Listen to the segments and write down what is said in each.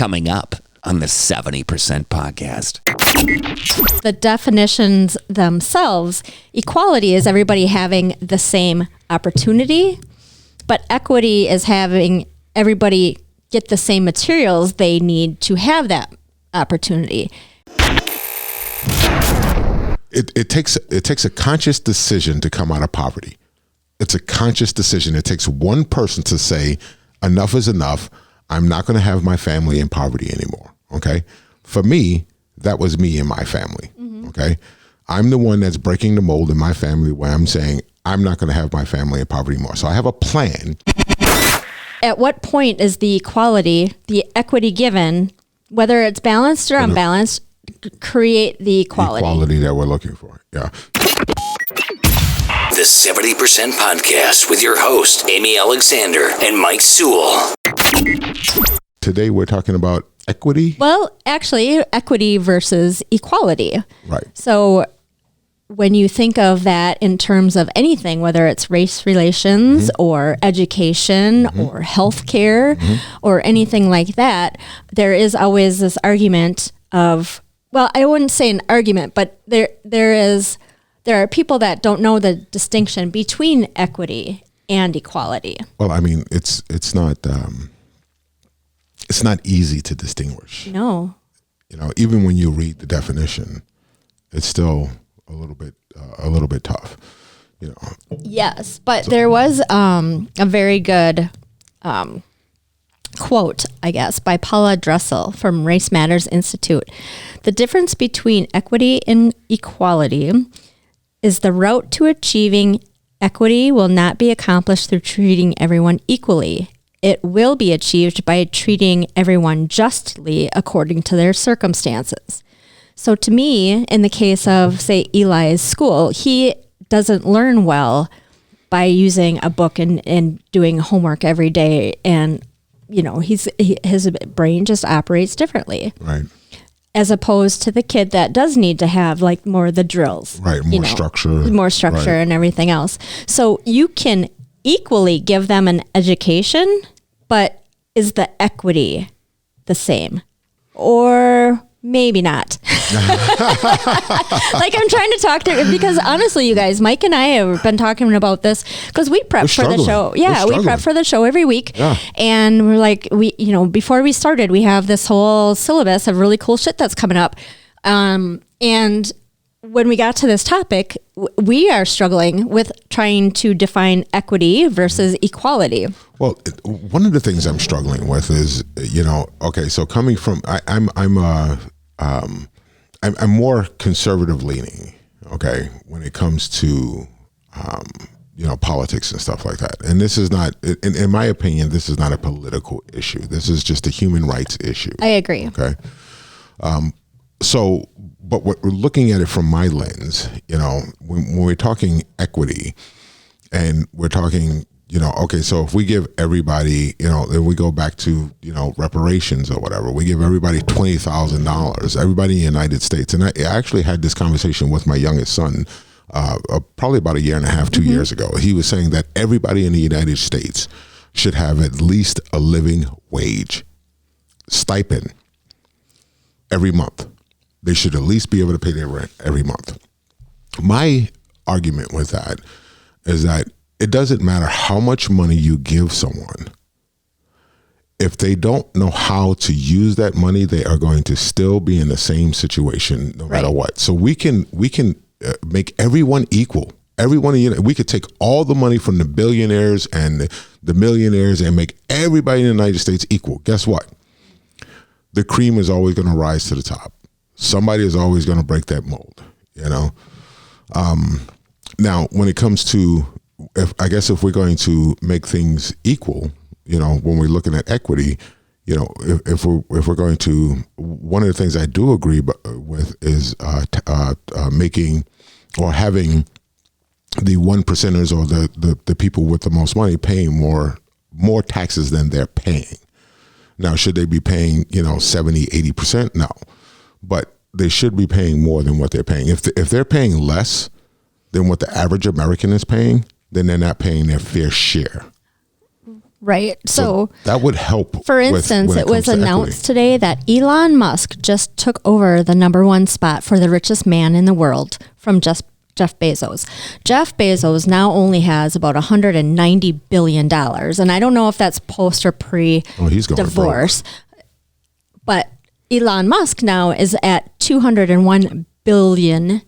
coming up on the 70% podcast. The definitions themselves, equality is everybody having the same opportunity, but equity is having everybody get the same materials they need to have that opportunity. It takes a conscious decision to come out of poverty. It's a conscious decision. It takes one person to say, enough is enough. I'm not going to have my family in poverty anymore. Okay. For me, that was me and my family. Mm-hmm. Okay. I'm the one that's breaking the mold in my family where I'm saying, I'm not going to have my family in poverty anymore. So I have a plan. At what point is the equality, the equity given, whether it's balanced or unbalanced, create the equality? Equality that we're looking for. Yeah. The 70% podcast with your host, Amy Alexander and Mike Sewell. Today we're talking about equity. Well, actually, equity versus equality. Right. So when you think of that in terms of anything, whether it's race relations or education or healthcare or anything like that, there is always this argument of, well, I wouldn't say an argument, but there are people that don't know the distinction between equity and equality. Well, I mean, it's not easy to distinguish. No. You know, even when you read the definition, it's still a little bit tough. You know. Yes, but there was a very good quote, I guess, by Paula Dressel from Race Matters Institute. The difference between equity and equality is the route to achieving equity will not be accomplished through treating everyone equally. It will be achieved by treating everyone justly according to their circumstances. So to me, in the case of, say, Eli's school, he doesn't learn well by using a book and doing homework every day. And, you know, his brain just operates differently. Right. As opposed to the kid that does need to have like more of the drills. Right, more structure. More structure and everything else. So you can equally give them an education, but is the equity the same? Or maybe not. Like I'm trying to talk to, because honestly, you guys, Mike and I have been talking about this because we prep for the show. Yeah, we prep for the show every week. Yeah. And we're like, before we started, we have this whole syllabus of really cool shit that's coming up. And when we got to this topic, we are struggling with trying to define equity versus equality. Well, one of the things I'm struggling with is, okay, so coming from, I'm more conservative leaning, okay, when it comes to, politics and stuff like that. And this is not, in my opinion, this is not a political issue. This is just a human rights issue. I agree. Okay. But what we're looking at it from my lens, when we're talking equity and we're talking, okay, so if we give everybody, if we go back to, reparations or whatever, we give everybody $20,000, everybody in the United States. And I actually had this conversation with my youngest son, probably about a year and a half, 2 years ago. He was saying that everybody in the United States should have at least a living wage stipend every month. They should at least be able to pay their rent every month. My argument with that is that it doesn't matter how much money you give someone. If they don't know how to use that money, they are going to still be in the same situation no matter what. So we can make everyone equal. Everyone, we could take all the money from the billionaires and the millionaires and make everybody in the United States equal. Guess what? The cream is always going to rise to the top. Somebody is always going to break that mold, Now, when it comes to, if we're going to make things equal, when we're looking at equity, if we're going to, one of the things I do agree with is making or having the 1%ers or the people with the most money paying more taxes than they're paying. Now, should they be paying, 70, 80%? No. But they should be paying more than what they're paying. If they're paying less than what the average American is paying, then they're not paying their fair share. Right. So that would help. For instance, it was announced today that Elon Musk just took over the #1 spot for the richest man in the world from Jeff Bezos. Jeff Bezos now only has about $190 billion. And I don't know if that's post or pre-divorce. But Elon Musk now is at $201 billion.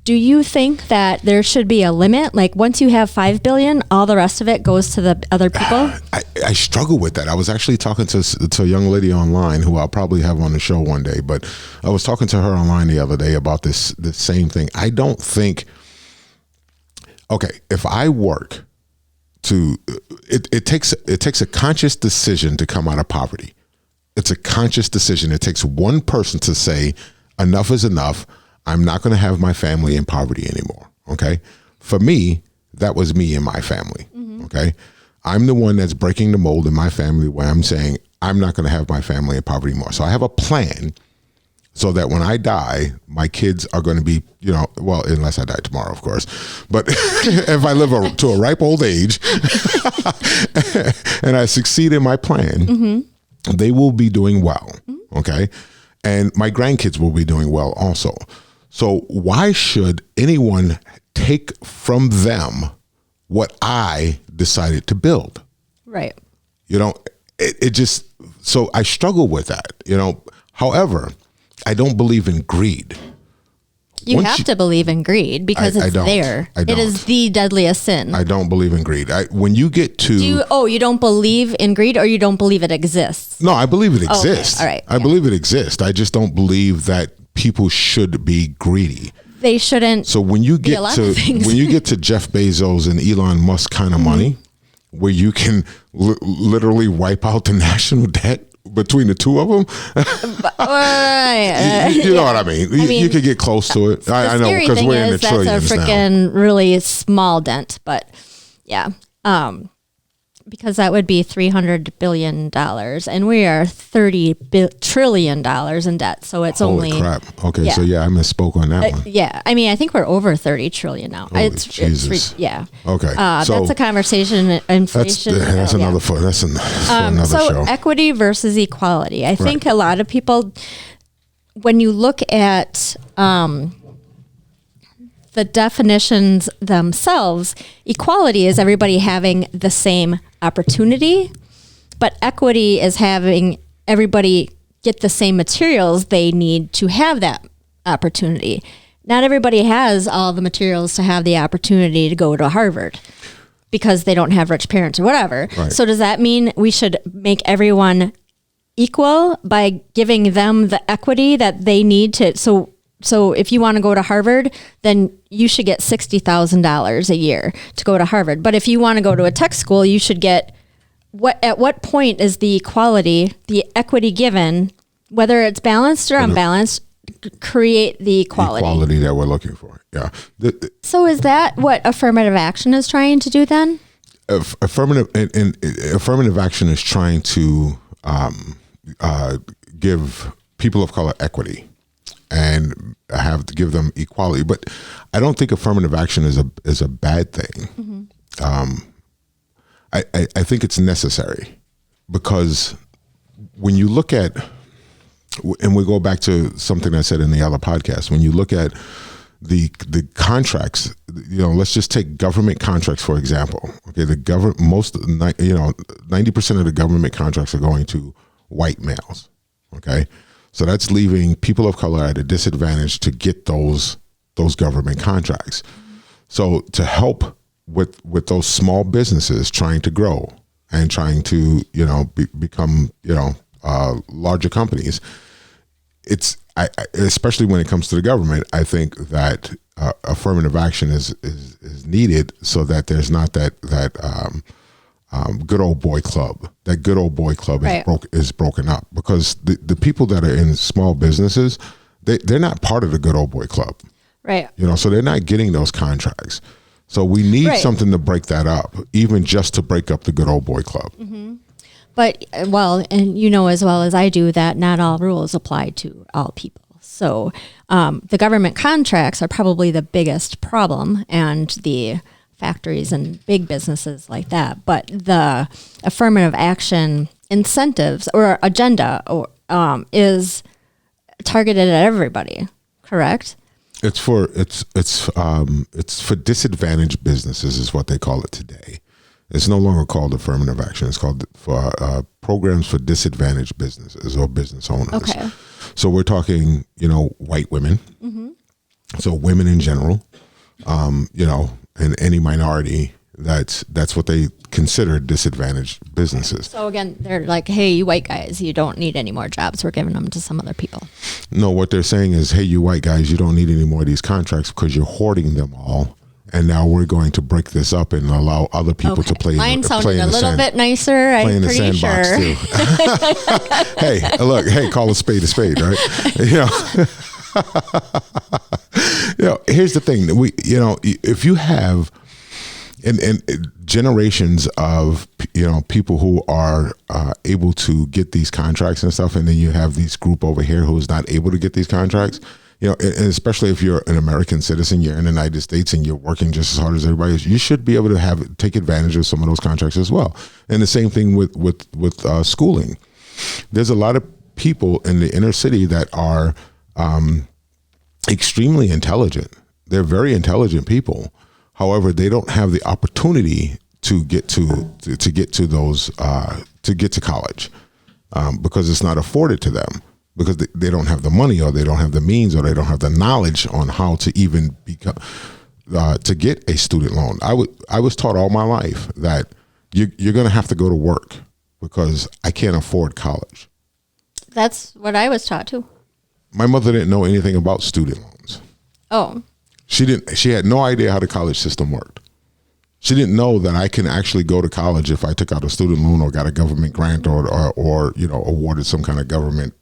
Do you think that there should be a limit? Like once you have $5 billion, all the rest of it goes to the other people? I struggle with that. I was actually talking to a young lady online who I'll probably have on the show one day, but I was talking to her online the other day about this same thing. I don't think, okay, if I work to, it takes a conscious decision to come out of poverty. It's a conscious decision. It takes one person to say, enough is enough. I'm not going to have my family in poverty anymore. Okay. For me, that was me and my family. Okay. I'm the one that's breaking the mold in my family where I'm saying, I'm not going to have my family in poverty anymore. So I have a plan so that when I die, my kids are going to be, well, unless I die tomorrow, of course. But if I live to a ripe old age and I succeed in my plan, they will be doing well. Okay. And my grandkids will be doing well also. So why should anyone take from them what I decided to build? Right. It just, so I struggle with that, However, I don't believe in greed. You have to believe in greed because it's there. I don't. It is the deadliest sin. I don't believe in greed. When you get to... you don't believe in greed or you don't believe it exists? No, I believe it exists. Okay. All right. I believe it exists. I just don't believe that people should be greedy. They shouldn't. So when you get to Jeff Bezos and Elon Musk kind of money, where you can literally wipe out the national debt between the two of them, you know what I mean? You could get close to it. I know because we're in the trillions now. That's a freaking really small dent, but yeah. Because that would be $300 billion and we are $30 trillion in debt. So it's Holy crap. Okay. Yeah. So I misspoke on that one. Yeah. I mean, I think we're over 30 trillion now. Jesus. Yeah. Okay. So that's a conversation. Inflation. That's another show. So equity versus equality. I think a lot of people, when you look at, the definitions themselves, equality is everybody having the same opportunity, but equity is having everybody get the same materials they need to have that opportunity. Not everybody has all the materials to have the opportunity to go to Harvard because they don't have rich parents or whatever. Right. So does that mean we should make everyone equal by giving them the equity that they need to? So if you want to go to Harvard, then you should get $60,000 a year to go to Harvard. But if you want to go to a tech school, you should get at what point is the equity given, whether it's balanced or unbalanced, create the equality. Equality that we're looking for. Yeah. So is that what affirmative action is trying to do then? Affirmative action is trying to give people of color equity and have to give them equality. But I don't think affirmative action is a bad thing. I think it's necessary because when you look at, and we go back to something I said in the other podcast, when you look at the contracts, let's just take government contracts, for example. Okay. 90% of the government contracts are going to white males. Okay. So that's leaving people of color at a disadvantage to get those government contracts. So to help with those small businesses trying to grow and trying to become larger companies, it's especially when it comes to the government, I think that affirmative action is needed so that there's not that good old boy club. That good old boy club is broken up because the people that are in small businesses, they're not part of the good old boy club. Right. So they're not getting those contracts. So we need something to break that up, even just to break up the good old boy club. Mm-hmm. But, and as well as I do that not all rules apply to all people. So the government contracts are probably the biggest problem, and the factories and big businesses like that. But the affirmative action incentives or agenda is targeted at everybody, correct? It's for disadvantaged businesses is what they call it today. It's no longer called affirmative action. It's called for programs for disadvantaged businesses or business owners. Okay. So we're talking, white women. Mm-hmm. So women in general, and any minority that's what they consider disadvantaged businesses. So again, they're like, hey, you white guys, you don't need any more jobs. We're giving them to some other people. No, what they're saying is, hey, you white guys, you don't need any more of these contracts because you're hoarding them all. And now we're going to break this up and allow other people to play. Mine sounded play in a little bit nicer. I'm pretty sure. Too. Hey, call a spade, right? Here's the thing. If you have and generations of people who are able to get these contracts and stuff, and then you have this group over here who's not able to get these contracts. And especially if you're an American citizen, you're in the United States and you're working just as hard as everybody else, you should be able to take advantage of some of those contracts as well. And the same thing with schooling. There's a lot of people in the inner city that are extremely intelligent. They're very intelligent people. However, they don't have the opportunity to get to those to get to college because it's not afforded to them. Because they don't have the money, or they don't have the means, or they don't have the knowledge on how to even become to get a student loan. I was taught all my life that you're going to have to go to work because I can't afford college. That's what I was taught too. My mother didn't know anything about student loans. Oh, she didn't. She had no idea how the college system worked. She didn't know that I can actually go to college if I took out a student loan or got a government grant or awarded some kind of government,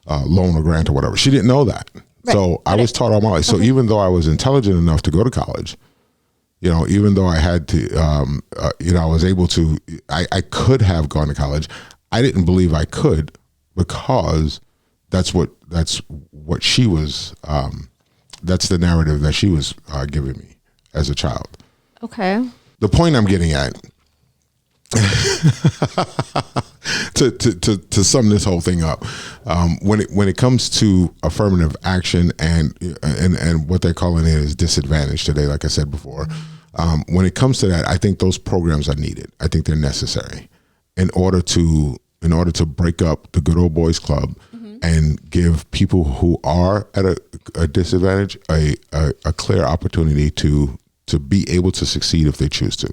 loan or grant or whatever. She didn't know that. Right. So I was taught all my life. So even though I was intelligent enough to go to college, even though I had to, I was able to, I could have gone to college. I didn't believe I could because that's what she was, that's the narrative that she was giving me as a child. Okay. The point I'm getting at, to sum this whole thing up, when it comes to affirmative action and what they're calling it is disadvantage today, like I said before, when it comes to that, I think those programs are needed. I think they're necessary in order to break up the good old boys club and give people who are at a disadvantage a clear opportunity to be able to succeed if they choose to.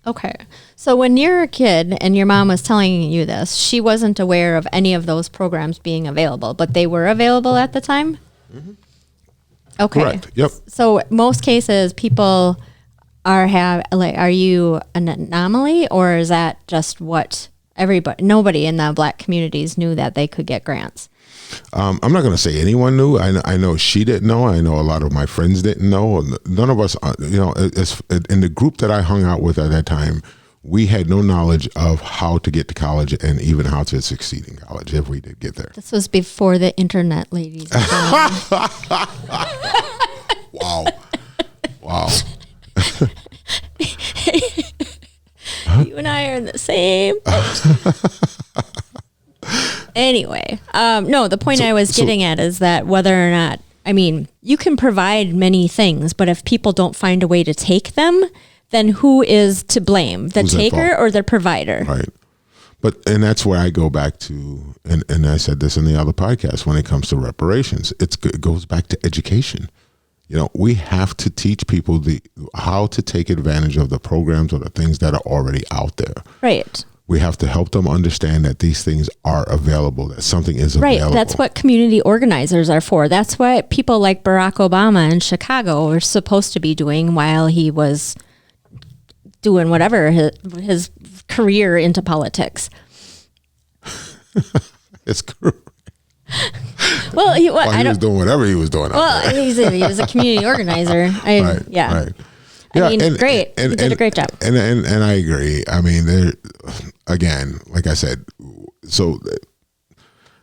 Okay. So when you're a kid and your mom was telling you this, she wasn't aware of any of those programs being available, but they were available at the time? Mm-hmm. Okay. Correct. Yep. So most cases people are you an anomaly, or is that just what nobody in the Black communities knew that they could get grants? I'm not going to say anyone knew. I know she didn't know. I know a lot of my friends didn't know. None of us, in the group that I hung out with at that time, we had no knowledge of how to get to college and even how to succeed in college if we did get there. This was before the internet, ladies and gentlemen. Wow. You and I are in the same boat. Anyway, no, the point I was getting at is that whether or not, you can provide many things, but if people don't find a way to take them, then who is to blame? The taker or the provider? Right. And that's where I go back to, and I said this in the other podcast, when it comes to reparations, it goes back to education. We have to teach people how to take advantage of the programs or the things that are already out there. Right. We have to help them understand that these things are available, that something is available. Right. That's what community organizers are for. That's what people like Barack Obama in Chicago were supposed to be doing while he was doing whatever, his career into politics. His career. Well, he was doing whatever he was doing. He was a community organizer. Right. Great. He did a great job. And I agree. There, again, like I said, so,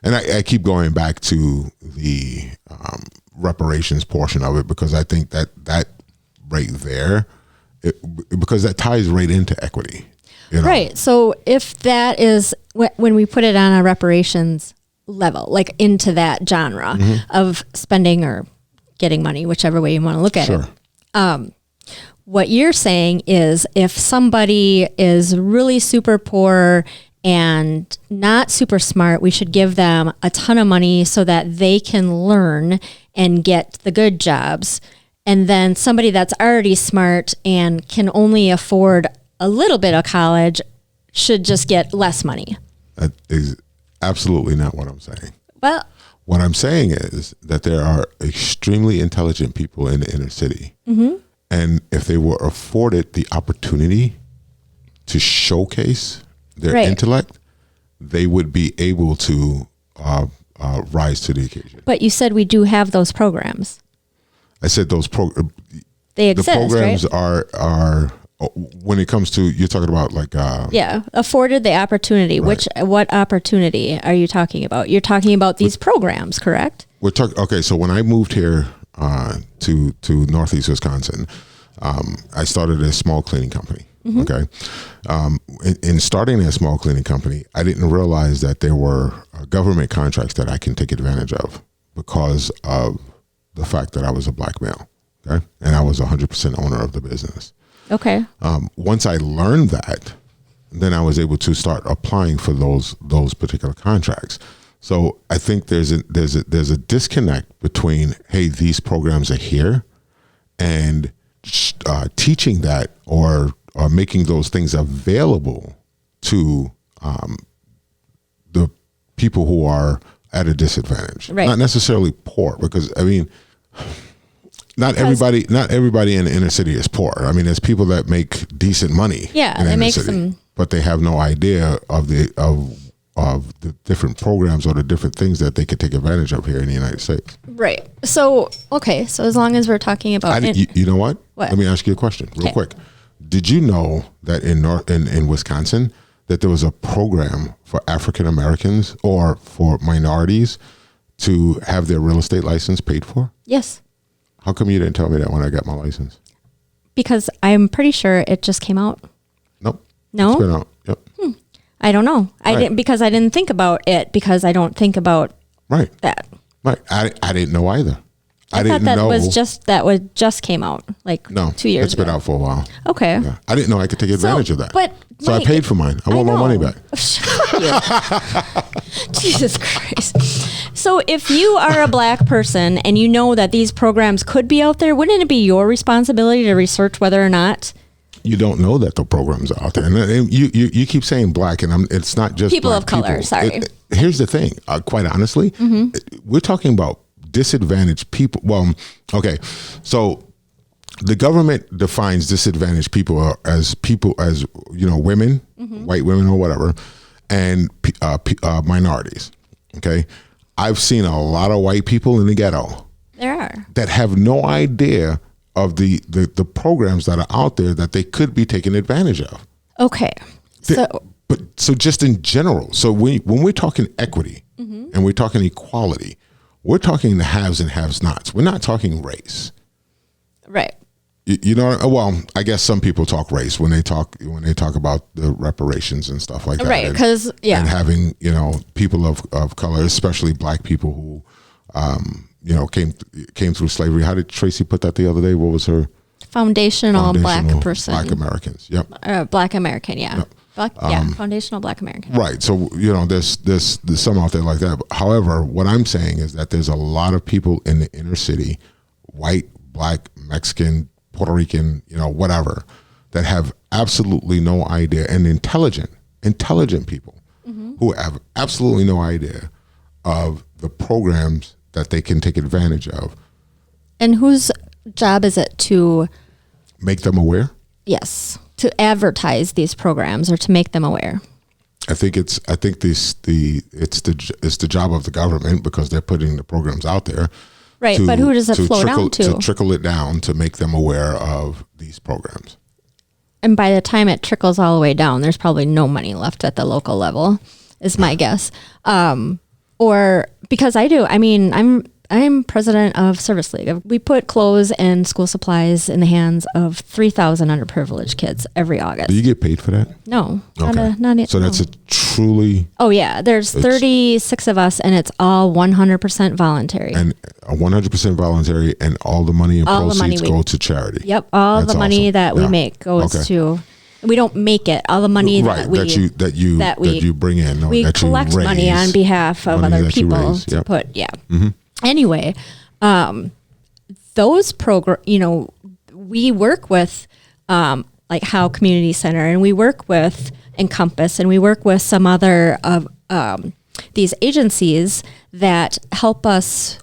and I keep going back to the reparations portion of it because I think that right there, because that ties right into equity. You know? Right. So if that is when we put it on a reparations level, like into that genre of spending or getting money, whichever way you want to look at it. What you're saying is if somebody is really super poor and not super smart, we should give them a ton of money so that they can learn and get the good jobs. And then somebody that's already smart and can only afford a little bit of college should just get less money. That is absolutely not what I'm saying. Well, what I'm saying is that there are extremely intelligent people in the inner city. And if they were afforded the opportunity to showcase their intellect, they would be able to rise to the occasion. But you said we do have those programs. I said They exist, the programs right? are when it comes to, you're talking about like afforded the opportunity. Right. What opportunity are you talking about? You're talking about these programs, correct? We're talking. Okay, so when I moved here to Northeast Wisconsin, I started a small cleaning company. Okay, in starting that small cleaning company, I didn't realize that there were government contracts that I can take advantage of because of the fact that I was a black male. Okay, and I was 100% owner of the business. Okay. Once I learned that, then I was able to start applying for those particular contracts. So I think there's a disconnect between, hey, these programs are here, and teaching that or making those things available to the people who are at a disadvantage, right. Not necessarily poor, because I mean, not everybody in the inner city is poor. I mean, there's people that make decent money. Yeah, in the they inner make city, some, but they have no idea of the different programs or the different things that they could take advantage of here in the United States. right. So okay, so as long as we're talking about, you know what? What? Let me ask you a question real Okay. quick. Did you know that in Wisconsin that there was a program for African Americans or for minorities to have their real estate license paid for? yes, How come you didn't tell me that when I got my license? because I'm pretty sure it just came out. Nope. No? It's been out. Yep. I don't know. I Right. didn't, because I didn't think about it, because I don't think about Right. that. Right. I didn't know either. I didn't thought that know. was just came out like No, 2 years it's been ago. out for a while. Okay. Yeah. I didn't know I could take advantage of that. But so I Mike, paid for mine. I want my know. money back. Shut you. Jesus Christ. So if you are a black person and you know that these programs could be out there, wouldn't it be your responsibility to research whether or not You don't know that the programs are out there, and you keep saying black, and it's not just People black of color, people. sorry. Here's the thing. Quite honestly, we're talking about disadvantaged people. Well, okay, so the government defines disadvantaged people as women, white women or whatever, and minorities. Okay, I've seen a lot of white people in the ghetto there are. that have no idea of the programs that are out there that they could be taken advantage of. Okay. So So just in general, so when we're talking equity and we're talking equality, we're talking the haves and have-nots. We're not talking race. right. You know, well, I guess some people talk race when they talk about the reparations and stuff like that. Right, And- 'cause, yeah. and having people of color, especially black people who came through slavery. How did Tracy put that the other day? What was her Foundational black person. Black Americans. Yep. Black American, yeah. Foundational black American. Right. So, there's some out there like that. However, what I'm saying is that there's a lot of people in the inner city, white, black, Mexican, Puerto Rican, whatever, that have absolutely no idea, and intelligent people who have absolutely no idea of the programs that they can take advantage of. And whose job is it to, Make them aware. yes, to advertise these programs or to make them aware? I think it's the job of the government, because they're putting the programs out there. Right, but who does it flow down to? To trickle it down to make them aware of these programs. And by the time it trickles all the way down, there's probably no money left at the local level, is my guess. Or because I'm I'm president of Service League. We put clothes and school supplies in the hands of 3,000 underprivileged kids every August. Do you get paid for that? No. Okay. So that's a truly... Oh, yeah. There's 36 of us, and it's all 100% voluntary. And 100% voluntary, and all the money and proceeds go to charity. Yep. All That's the money awesome. that we make goes to... We don't make it. All the money that you bring in. We collect money on behalf of other people to put. Yeah. Mm-hmm. Anyway, those we work with like How Community Center, and we work with Encompass, and we work with some other of these agencies that help us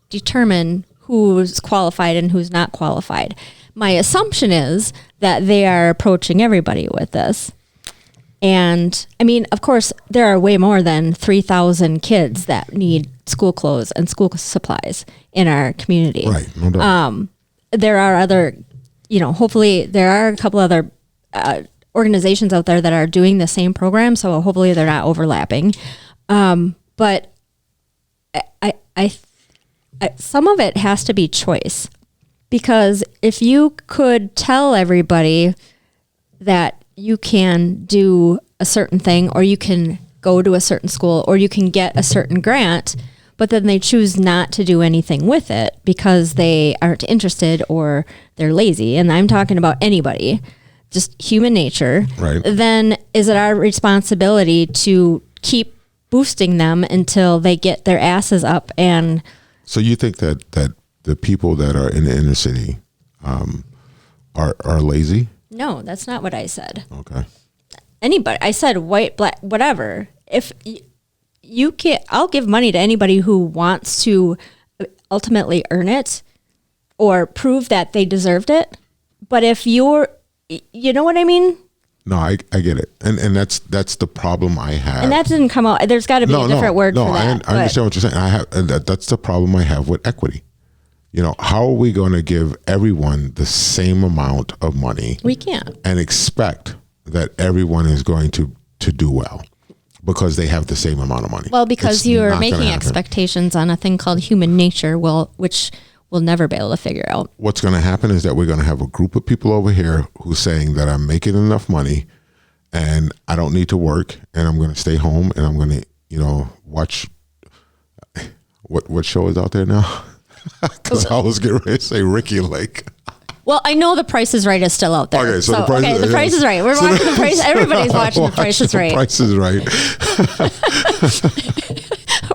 determine who's qualified and who's not qualified. My assumption is that they are approaching everybody with this. And I mean, of course, there are way more than 3,000 kids that need school clothes and school supplies in our community. Right. No doubt. There are other, hopefully there are a couple other organizations out there that are doing the same program. So hopefully they're not overlapping. But I some of it has to be choice. Because if you could tell everybody that you can do a certain thing, or you can go to a certain school, or you can get a certain grant, but then they choose not to do anything with it because they aren't interested or they're lazy, and I'm talking about anybody, just human nature, right. Then is it our responsibility to keep boosting them until they get their asses up? And so you think that the people that are in the inner city are lazy? No, that's not what I said. Okay. Anybody, I said white, black, whatever. If you can't, I'll give money to anybody who wants to ultimately earn it or prove that they deserved it. But if you know what I mean? No, I get it. And that's the problem I have. And that didn't come out. There's got to be a different word for that. I understand what you're saying. That's the problem I have with equity. How are we going to give everyone the same amount of money? We can't. And expect that everyone is going to do well because they have the same amount of money. Well, because you are making expectations on a thing called human nature, which we'll never be able to figure out. What's going to happen is that we're going to have a group of people over here who's saying that I'm making enough money and I don't need to work, and I'm going to stay home, and I'm going to, watch what show is out there now? Because I was getting ready to say Ricky Lake. Well, I know The Price is Right is still out there. Okay, so The Price is Right. We're watching The Price. Everybody's watching The Price is Right. The Price is Right.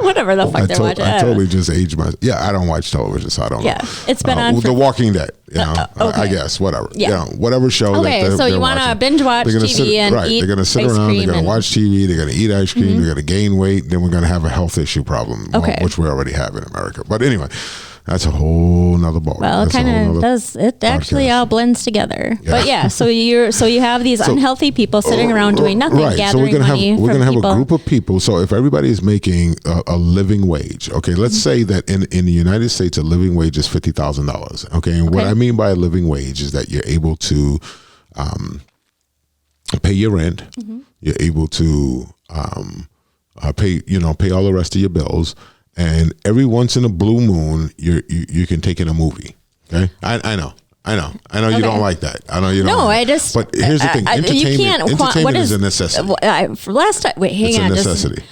Whatever the fuck they're watching. I totally just aged myself. Yeah, I don't watch television, so I don't know. Yeah, it's been on The Walking Dead. Okay. I guess whatever. Yeah, whatever show. Okay, that so you want to binge watch TV and eat. They're going to sit around. They're going to watch TV. They're going to eat ice cream. They're going to gain weight. Then we're going to have a health issue problem, which we already have in America. But anyway. That's a whole nother ball. Well, it kind of does. It actually all blends together. Yeah. But yeah, so you have these unhealthy people sitting around doing nothing, gathering money. We're going to have a group of people. So if everybody is making a living wage, okay, let's say that in the United States, a living wage is $50,000. Okay, and what I mean by a living wage is that you're able to pay your rent. You're able to pay all the rest of your bills. And every once in a blue moon, you can take in a movie. Okay, I know you don't like that. I know you don't. No, like I just. But here's the thing: entertainment is a necessity. Last time, wait, hang on. It's a necessity.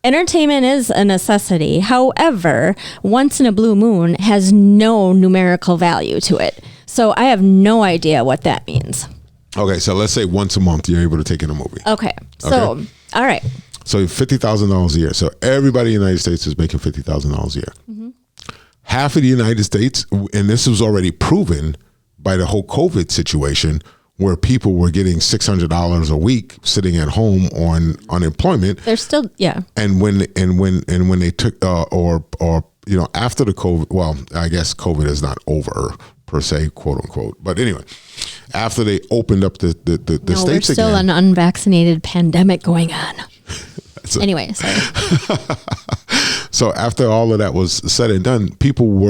Entertainment is a necessity. However, once in a blue moon has no numerical value to it. So I have no idea what that means. Okay, so let's say once a month you're able to take in a movie. Okay, so all right. So $50,000 a year. So everybody in the United States is making $50,000 a year. Half of the United States, and this was already proven by the whole COVID situation, where people were getting $600 a week sitting at home on unemployment. They're still, yeah. And when they took after the COVID, well, I guess COVID is not over per se, quote unquote. But anyway, after they opened up the states again. There's still an unvaccinated pandemic going on. Anyway, sorry. So after all of that was said and done, people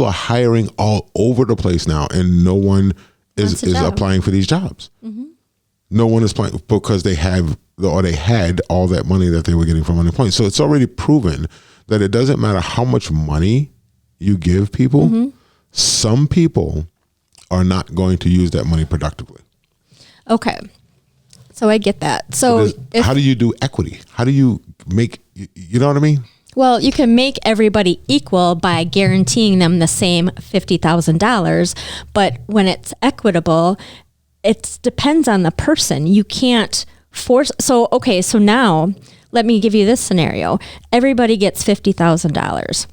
are hiring all over the place now, and no one is applying for these jobs. No one is applying because they had all that money that they were getting from unemployment. So it's already proven that it doesn't matter how much money you give people, some people are not going to use that money productively. Okay. So I get that. So how do you do equity? How do you make, you know what I mean? Well, you can make everybody equal by guaranteeing them the same $50,000. But when it's equitable, it depends on the person. You can't force. So, okay. So now let me give you this scenario. Everybody gets $50,000.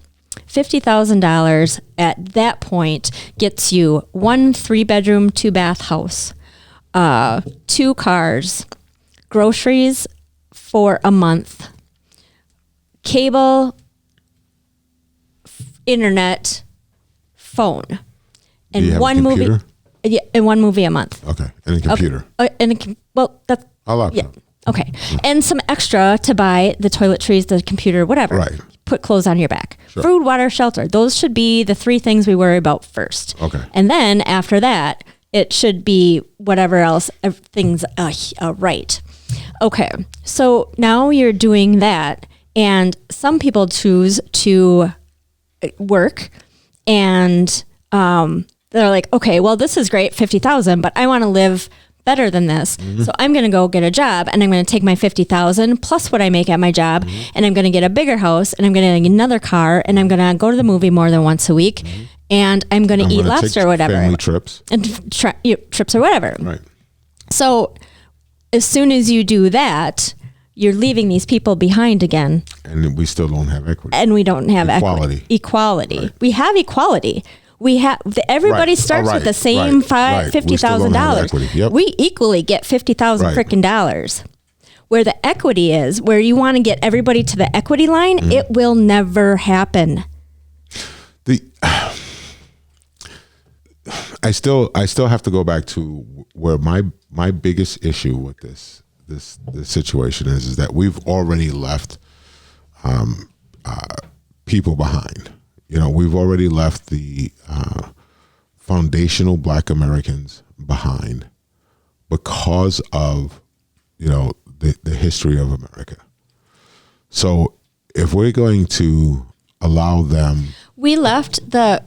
$50,000 at that point gets you 1 3-bedroom, 2-bath house, 2 cars, groceries for a month, cable, internet, phone, and one movie. Yeah, and 1 movie a month. Okay, and a computer. That's a laptop. Yeah. Okay, and some extra to buy the toiletries, the computer, whatever. Right. Put clothes on your back. Sure. Food, water, shelter. Those should be the 3 things we worry about first. Okay. And then after that, it should be whatever else things right. Okay. So now you're doing that, and some people choose to work, and they're like, okay, well, this is great, 50,000, but I want to live better than this. So I'm going to go get a job, and I'm going to take my 50,000 plus what I make at my job, and I'm going to get a bigger house, and I'm going to get another car, and I'm going to go to the movie more than once a week, and I'm going to eat lobster or whatever. Family trips. And trips or whatever. Right. So as soon as you do that, you're leaving these people behind again. And we still don't have equity. And we don't have equality. Equality. Right. We have equality. We have everybody starts with the same $50,000. Yep. We equally get 50,000 frickin' dollars. Where the equity is, where you want to get everybody to the equity line, it will never happen. I still have to go back to where my biggest issue with this situation is that we've already left people behind. You know, we've already left the foundational Black Americans behind because of, you know, the history of America. So if we're going to allow them, we left the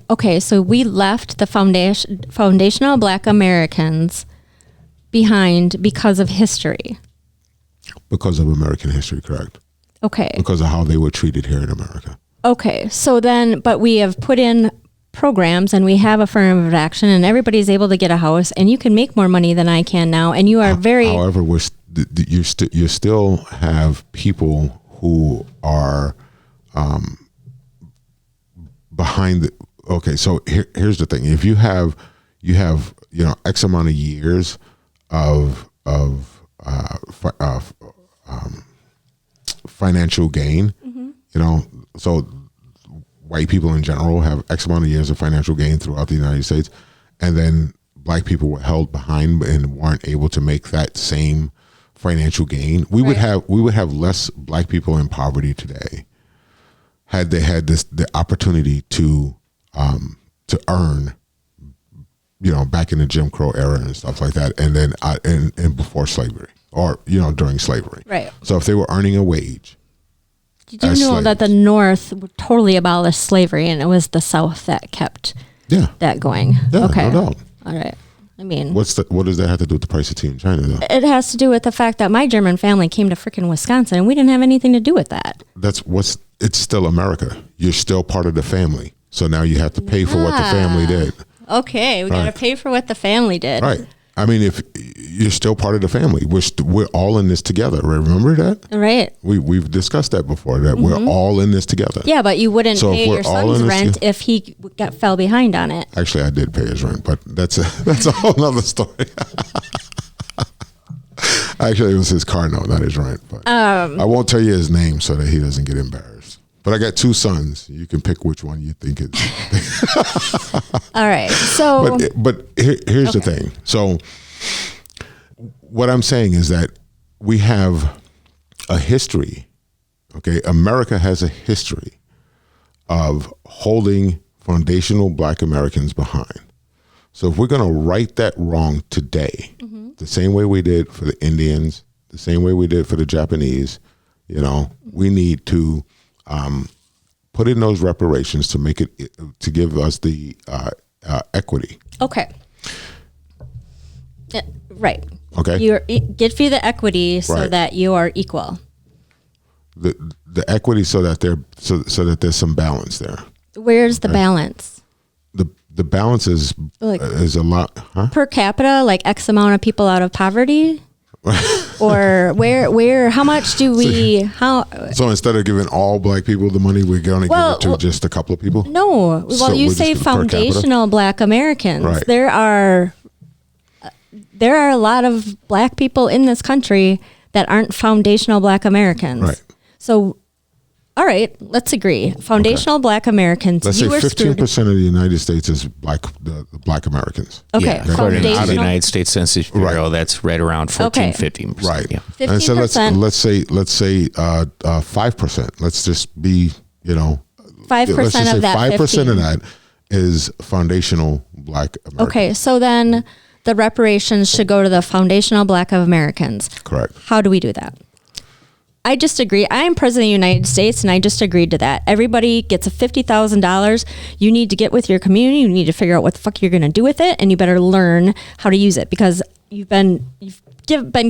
foundational Black Americans behind because of history. Because of American history, correct? Okay. Because of how they were treated here in America. Okay. So then, but we have put in programs, and we have affirmative action, and everybody's able to get a house, and you can make more money than I can now, and you are very. However, you still have people who are behind the. Okay, so here's the thing: if you have X amount of years of financial gain, so white people in general have X amount of years of financial gain throughout the United States, and then Black people were held behind and weren't able to make that same financial gain. We would have less Black people in poverty today had they had the opportunity to earn, back in the Jim Crow era and stuff like that, and then and before slavery, or during slavery. Right. So if they were earning a wage. Did you know that the North totally abolished slavery, and it was the South that kept that going? Yeah, okay. No doubt. All right. I mean, what does that have to do with the price of tea in China, though? It has to do with the fact that my German family came to frickin' Wisconsin, and we didn't have anything to do with that. It's still America. You're still part of the family. So now you have to pay for what the family did. Okay, we got to pay for what the family did. Right. I mean, if you're still part of the family, we're all in this together. Remember that? Right. We've discussed that before. That we're all in this together. Yeah, but you wouldn't pay your son's rent if he fell behind on it. Actually, I did pay his rent, but that's a whole nother story. Actually, it was his car note, not his rent. But I won't tell you his name so that he doesn't get embarrassed. But I got 2 sons. You can pick which one you think is. All right. So, but here's the thing. So, what I'm saying is that we have a history. Okay, America has a history of holding foundational Black Americans behind. So, if we're going to right that wrong today, the same way we did for the Indians, the same way we did for the Japanese, we need to put in those reparations to make it, to give us the equity. Okay. Right. Okay. Give you the equity so Right. that you are equal. The equity so that that there's some balance there. Where's the balance? The balance is a lot, huh? Per capita, like X amount of people out of poverty? Or where how much do we So instead of giving all black people the money, we're going to give it to just a couple of people? No. Well, So you we're say just gonna per capita? foundational black Americans. Right. There are a lot of black people in this country that aren't foundational black Americans. Right. So all right, let's agree. Foundational black Americans. Let's say you were 15% of the United States is the black Americans. Okay. Yeah, according to the Foundational. United States Census Bureau, that's right around 14-15%. Right. Yeah. And so 15%. let's say 5%. Let's just be, 5% let's just say of that 5% 15. of that is foundational black Americans. Okay, so then the reparations should go to the foundational black Americans. Correct. How do we do that? I just agree. I am president of the United States, and I just agreed to that. Everybody gets a $50,000. You need to get with your community. You need to figure out what the fuck you're going to do with it, and you better learn how to use it because you've been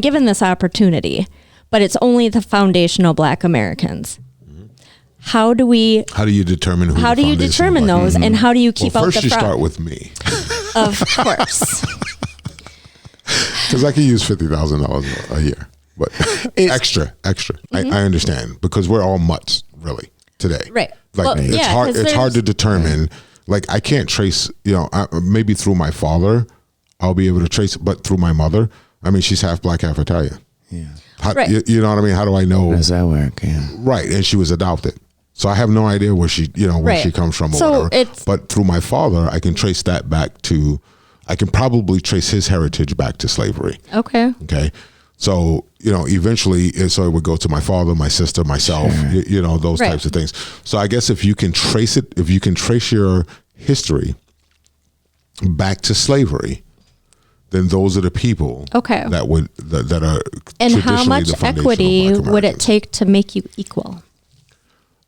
given this opportunity, but it's only the foundational black Americans. How do you determine those, and how do you keep out the first you fraud? start with me. Of course. Because I can use $50,000 a year. But extra. I understand because we're all mutts really today. Right. Like Well, it's yeah, hard. 'cause It's hard to there's- determine. Like I can't trace. Maybe through my father, I'll be able to trace. But through my mother, I mean, she's half black, half Italian. Yeah. Right. You know what I mean? How do I know? How does that work? Yeah. Right, and she was adopted, so I have no idea where she Right. she comes from or So whatever. it's- But through my father, I can trace that back to. I can probably trace his heritage back to slavery. Okay. Okay. So, eventually, it would go to my father, my sister, myself, those Right. types of things. So I guess if you can trace your history back to slavery, then those are the people Okay. that are And how traditionally much the foundational equity Black would it Americans. take to make you equal?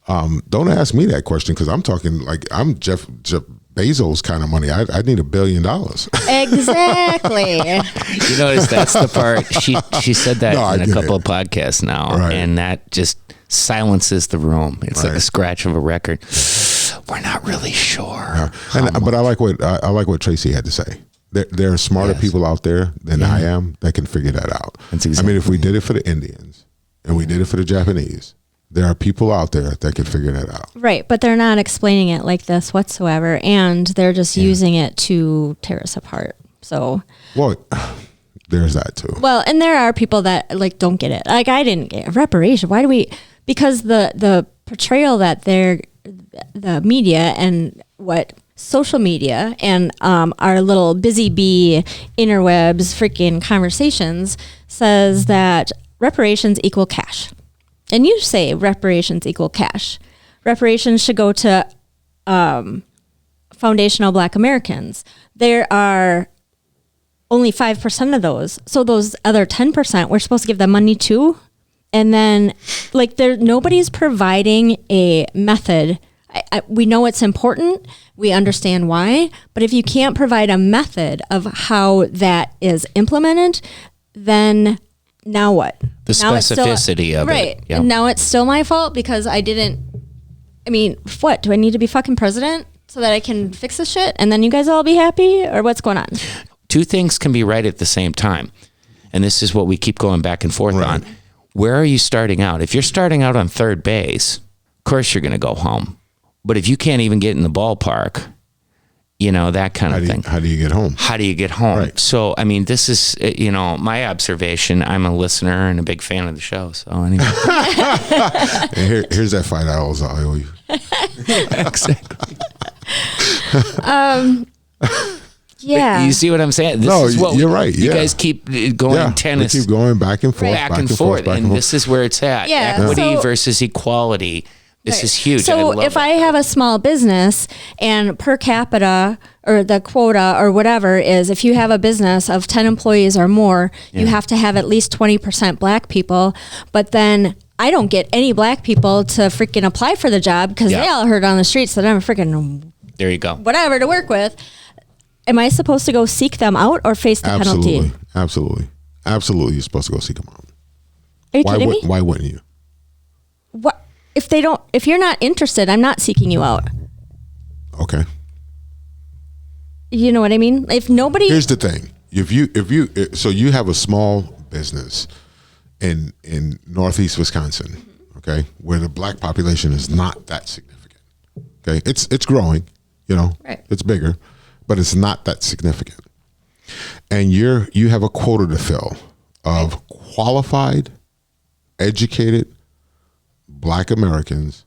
Don't ask me that question because I'm talking like I'm Jeff Bezos kind of money. I need $1 billion. Exactly. You notice that's the part she said that No, I in a get couple it. of podcasts now, Right. and that just silences the room. It's like a Right. scratch of a record. We're not really sure. But I like what Tracy had to say. There are smarter Yes. people out there than I am that can figure that out. That's I mean, if we exactly- did it for the Indians and we did it for the Japanese, there are people out there that can figure that out. Right, but they're not explaining it like this whatsoever, and they're just using it to tear us apart. So, Well, there's that too. well, and there are people that like don't get it. Like I didn't get reparation. Why do we? Because the portrayal that the media and what social media and our little busy bee interwebs freaking conversations says that reparations equal cash. And you say reparations equal cash. Reparations should go to foundational black Americans. There are only 5% of those. So those other 10%, we're supposed to give them money to. And then like nobody's providing a method. We know it's important. We understand why. But if you can't provide a method of how that is implemented, then now what? The Now it's specificity of it. right. Yeah. And now it's still my fault because I didn't. I mean, what? Do I need to be fucking president so that I can fix this shit and then you guys all be happy? Or what's going on? Two things can be right at the same time. And this is what we keep going back and forth on. Where are you starting out? If you're starting out on third base, of course you're going to go home. But if you can't even get in the ballpark, that kind of thing. How do you get home? How do you get home? Right. So, I mean, this is, my observation. I'm a listener and a big fan of the show. So anyway. And here's that $5 I owe you. Exactly. Yeah. You see what I'm saying? This No, is what you're right, You yeah. guys keep going tennis. We keep going back and forth, back and forth. And this is where it's at. Yeah, Equity so- versus equality. This Right. is huge. I So love if it. I have a small business and per capita or the quota or whatever is if you have a business of 10 employees or more, you have to have at least 20% black people. But then I don't get any black people to freaking apply for the job because they all heard on the streets that I'm a freaking There you go. whatever to work with. Am I supposed to go seek them out or face the penalty? Absolutely. You're supposed to go seek them out. Are you kidding me? Why wouldn't you? What if they don't? If you're not interested, I'm not seeking you out. Okay. You know what I mean? If nobody, Here's the thing: so you have a small business in Northeast Wisconsin, okay, where the black population is not that significant. Okay, it's growing, Right. It's bigger, but it's not that significant. And you have a quota to fill of qualified, educated black Americans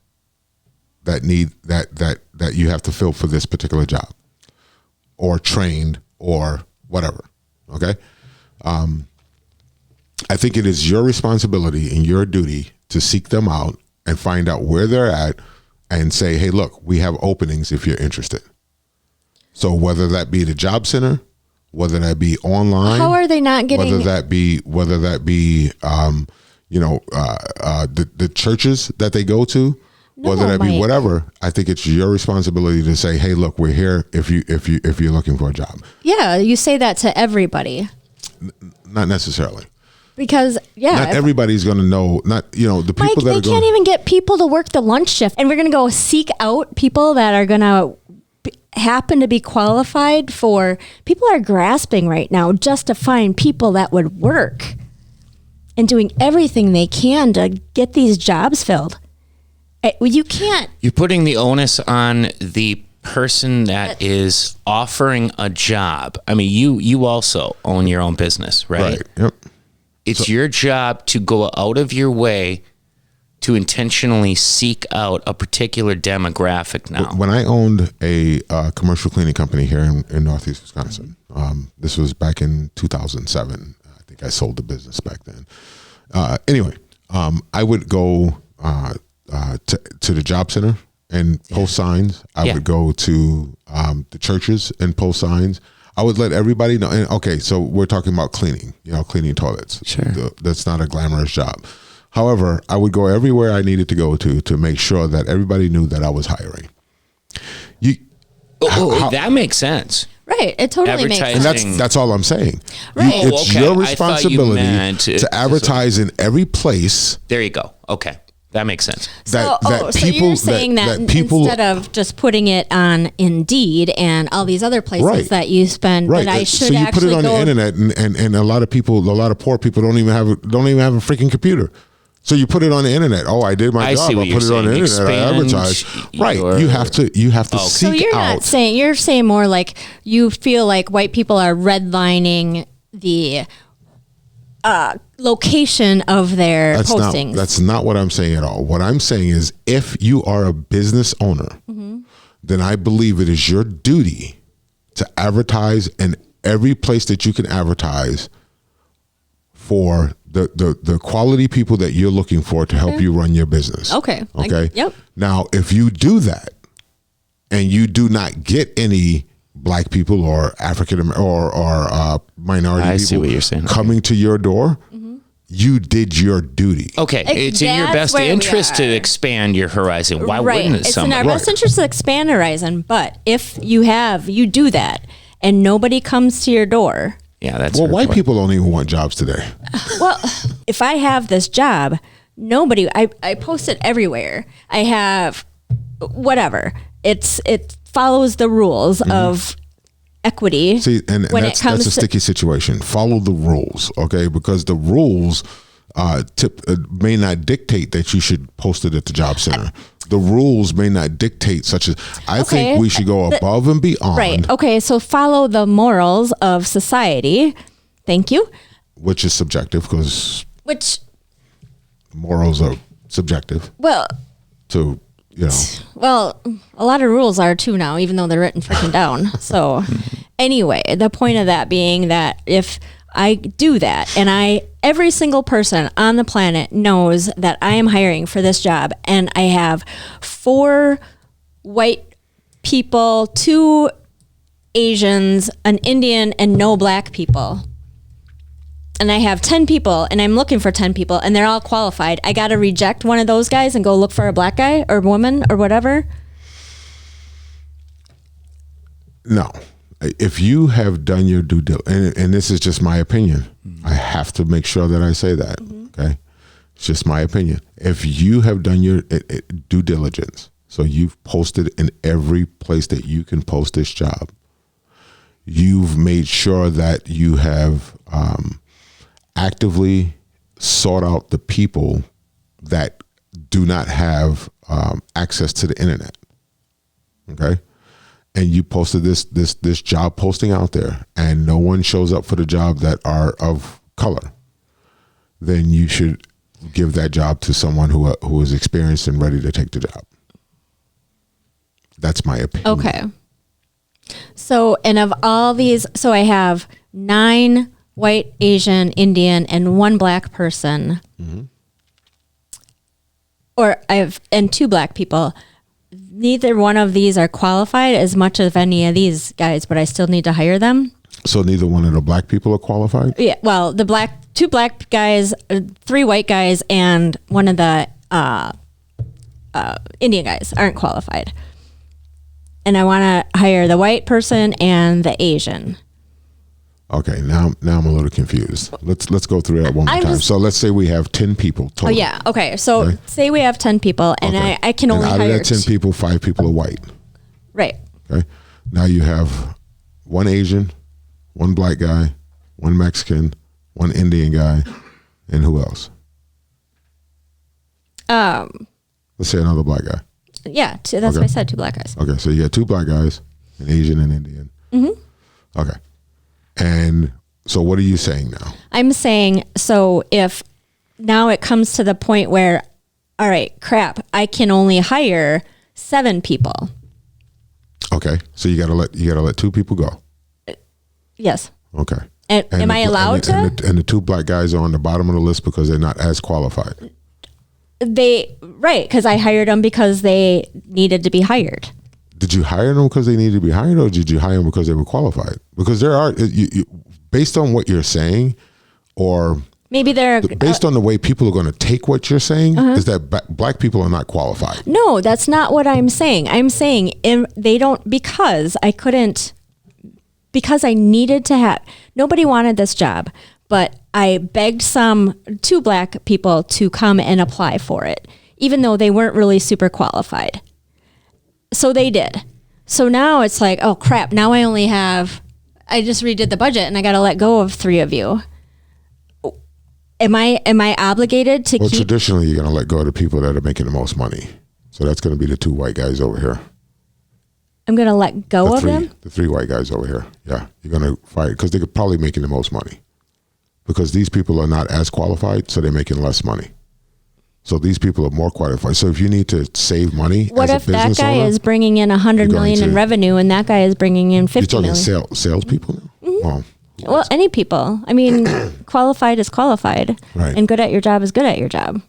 that need that you have to fill for this particular job, or trained or whatever. Okay. I think it is your responsibility and your duty to seek them out and find out where they're at and say, hey, look, we have openings if you're interested. So whether that be the job center, whether that be online, how are they not getting? whether that be the churches that they go to, whether that be Mike. whatever, I think it's your responsibility to say, hey, look, we're here if you're looking for a job. Yeah, you say that to everybody. Not necessarily. Because Not everybody's going to know. Not the Mike, people that they are can't going. even get people to work the lunch shift, and we're going to go seek out people that are going to happen to be qualified for. People are grasping right now just to find people that would work, and doing everything they can to get these jobs filled. You can't. You're putting the onus on the person that is offering a job. I mean, you also own your own business, right? Right. Yep. It's your job to go out of your way to intentionally seek out a particular demographic now. When I owned a commercial cleaning company here in Northeast Wisconsin, this was back in 2007. I think I sold the business back then. Anyway, I would go to the job center and post signs. I would go to the churches and post signs. I would let everybody know. And okay, so we're talking about cleaning, cleaning toilets. Sure. That's not a glamorous job. However, I would go everywhere I needed to go to make sure that everybody knew that I was hiring. That makes sense. Right, it totally makes sense. And that's all I'm saying. Right. It's okay. your I thought you responsibility meant to advertise in every place. There you go. Okay. That makes sense. So you're saying that instead of just putting it on Indeed and all these other places that you spend, right. that I should so you put it on go the internet, and a lot of poor people don't even have a freaking computer. So you put it on the internet. Oh, I did my job. I put it on the internet. I advertise. Right. You have to seek So you're out. not saying, you're saying more like you feel like white people are redlining the location of their postings. That's not what I'm saying at all. What I'm saying is, if you are a business owner, then I believe it is your duty to advertise in every place that you can advertise for the quality people that you're looking for to help you run your business. Okay. Yep. Now, if you do that and you do not get any black people or African or minority I people see what you're saying. coming to your door, you did your duty. Okay, it's in your That's best where we interest to are. expand your horizon. Why Right. wouldn't It's someone? in our best interest to expand horizon, but if you do that and nobody comes to your door, Yeah, that's Well, her white point. people don't even want jobs today. well, if I have this job, I post it everywhere. I have whatever. It follows the rules of equity. See, and that's a sticky situation. Follow the rules, okay? Because the rules may not dictate that you should post it at the job center. The rules may not dictate such as. I think we should go above and beyond. Right. Okay. So follow the morals of society. Thank you. Which is subjective, because Which, morals are subjective. well, Well, a lot of rules are too now, even though they're written freaking down. So anyway, the point of that being that if I do that and every single person on the planet knows that I am hiring for this job and I have 4 white people, 2 Asians, an Indian, and no black people. and I have 10 people and I'm looking for 10 people and they're all qualified, I got to reject one of those guys and go look for a black guy or woman or whatever? No. If you have done your due diligence, and this is just my opinion, I have to make sure that I say that, okay? It's just my opinion. If you have done your due diligence, so you've posted in every place that you can post this job, you've made sure that you have actively sought out the people that do not have access to the internet, okay? And you posted this job posting out there, and no one shows up for the job that are of color, then you should give that job to someone who is experienced and ready to take the job. That's my opinion. Okay. So, and of all these, so I have 9 white, Asian, Indian, and 1 black person. Or and 2 black people. Neither one of these are qualified as much as any of these guys, but I still need to hire them. So neither one of the black people are qualified? Yeah. Well, 2 black guys, 3 white guys, and one of the Indian guys aren't qualified. And I want to hire the white person and the Asian. Okay, now I'm a little confused. Let's go through that one more time. So let's say we have 10 people total. Oh yeah. Okay. So say we have 10 people, and Okay. I can only and out hire of that 10 people, 5 people are white. Right. Okay. Now you have 1 Asian, 1 black guy, 1 Mexican, 1 Indian guy, and who else? Let's say another black guy. Yeah. That's what I said. 2 black guys. Okay, so you got 2 black guys, an Asian and Indian. Okay. And so what are you saying now? I'm saying, so if now it comes to the point where, all right, crap, I can only hire 7 people. Okay, so you gotta let 2 people go. Yes. Okay. And am I allowed to? And the 2 black guys are on the bottom of the list because they're not as qualified. Right, because I hired them because they needed to be hired. Did you hire them because they needed to be hired, or did you hire them because they were qualified? Because there are, based on what you're saying, or maybe they're based on the way people are going to take what you're saying, is that black people are not qualified. No, that's not what I'm saying. I'm saying they don't, because I needed to have, nobody wanted this job, but I begged 2 black people to come and apply for it, even though they weren't really super qualified. So they did. So now it's like, oh crap, now I just redid the budget and I got to let go of 3 of you. Am I obligated to keep? Traditionally, you're going to let go of the people that are making the most money. So that's going to be the 2 white guys over here. I'm going to let go of them? The 3 white guys over here. Yeah. You're going to fire, because they're probably making the most money. Because these people are not as qualified, so they're making less money. So these people are more qualified. So if you need to save money, what as if a business that guy owner, is bringing in $100 million in revenue and that guy is bringing in $50 you're million? talking salespeople now? Well, any people. I mean, qualified is qualified, Right. and good at your job is good at your job.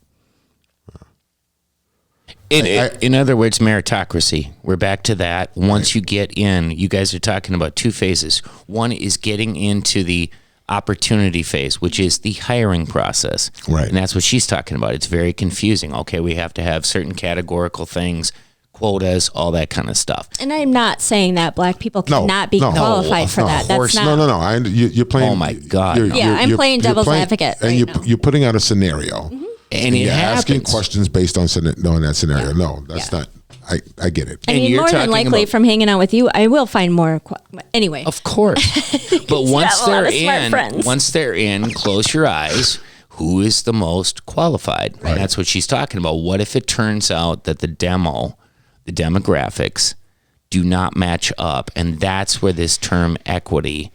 In other words, meritocracy. We're back to that. Once you get in, you guys are talking about 2 phases. One is getting into the opportunity phase, which is the hiring process. Right. And that's what she's talking about. It's very confusing. Okay, we have to have certain categorical things, quotas, all that kind of stuff. And I'm not saying that black people cannot be qualified for that. That's not. No. You're playing. Oh my God. I'm playing devil's advocate. And right you're putting out a scenario. And you're it asking happens. questions based on knowing that scenario. No, that's not. I get it. I And mean, you're more than talking likely, about- from hanging out with you, I will find more. Anyway, Of course. But once have a lot they're of smart friends. close your eyes, who is the most qualified? Right. And that's what she's talking about. What if it turns out that the demographics do not match up? And that's where this term equity